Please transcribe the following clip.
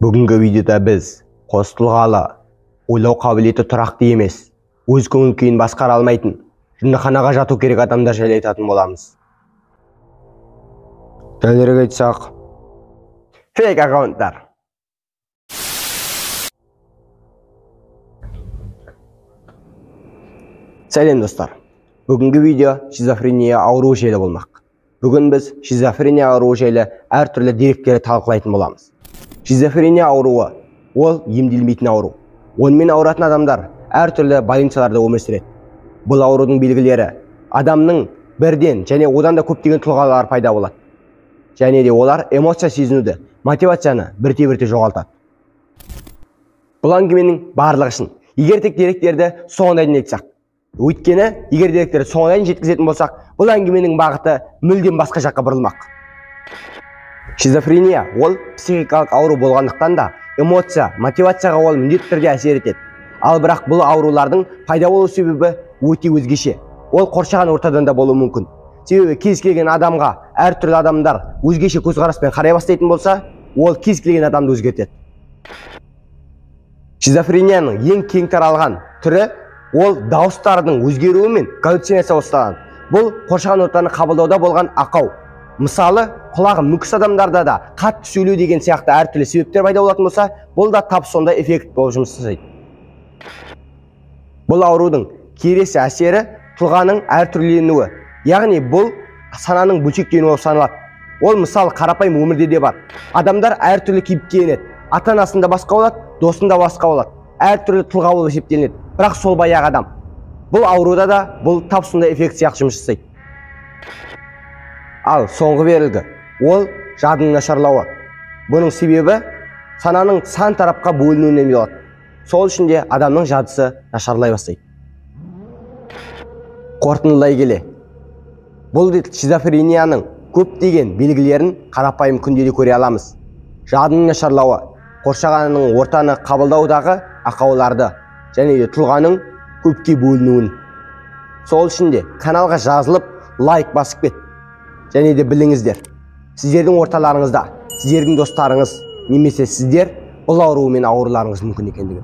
Бүгінгі видеода біз қос тұлғалы, ойлау қабілеті тұрақты емес, өз көңіл күйін басқара алмайтын, жындыханаға жату керек адамдар жайлы айтатын боламыз. Дәлірек айтсақ, фейк аккаунттар. Сәлем достар. Бүгінгі видео шизофрения ауруы жайлы болмақ. Бүгін біз шизофрения ауруы жайлы әртүрлі деректерді талқылайтын боламыз. Шизофрения ауруы ол емделмейтін ауру. Онымен ауыратын адамдар әртүрлі больницаларда өмір сүреді. Бұл аурудың белгілері адамның бірден және одан да көптеген тұлғалар пайда болады. Және де олар эмоция сезінуді, мотивацияны бірте-бірте жоғалтады. Бұл әңгіменің барлығы шын. Егер тек деректерді соңына дейін айтсақ, өйткені егер деректерді соңына дейін жеткізетін болсақ, бұл әңгіменің бағыты мүлдем басқа жаққа бұрылмақ. Шизофрения ол психикалық ауру болғандықтан да эмоция, мотивацияға ол міндетті түрде әсер етеді. Ал бірақ бұл аурулардың пайда болу себебі өте өзгеше. Ол қоршаған ортадан да болуы мүмкін. Себебі кез келген адамға әртүрлі адамдар өзгеше көзқараспен қарай бастайтын болса, ол кез келген адамды өзгертеді. Шизофренияның ең кең таралған түрі ол дауыстардың өзгеруі мен галлюцинация ұстаған. Бұл қоршаған ортаны қабылдауда болған ақау. Мысалы, құлағы мүкіс адамдарда да қатты сөйлеу деген сияқты әртүрлі себептер пайда болатын болса, бұл да тап сондай эффект болып жұмыс жасайды. Бұл аурудың келесі әсері тұлғаның әртүрленуі, яғни бұл сананың бөлшектенуі болып саналады. Ол мысалы қарапайым өмірде де бар. Адамдар әртүрлі кейіпке енеді. Ата-анасында басқа болады, досында басқа болады. Әртүрлі тұлға болып есептелінеді. Бірақ сол баяғы адам. Бұл ауруда да бұл тап сондай эффект сияқты жұмыс жасайды. Ал соңғы белгі ол жадының нашарлауы. Бұның себебі сананың сан тарапқа бөлінуінен болады. Сол үшін де адамның жадысы нашарлай бастайды. Қорытындылай келе, бұл шизофренияның көптеген белгілерін қарапайым күнде көре аламыз. Жадының нашарлауы, қоршағанның ортаны қабылдаудағы ақауларды және де тұлғаның көпке бөлінуін. Сол үшін де каналға жазылып, лайк басып кет. Және де біліңіздер, сіздердің орталарыңызда, сіздердің достарыңыз, немесе сіздер бұл ауруымен ауыруларыңыз мүмкін екендігі.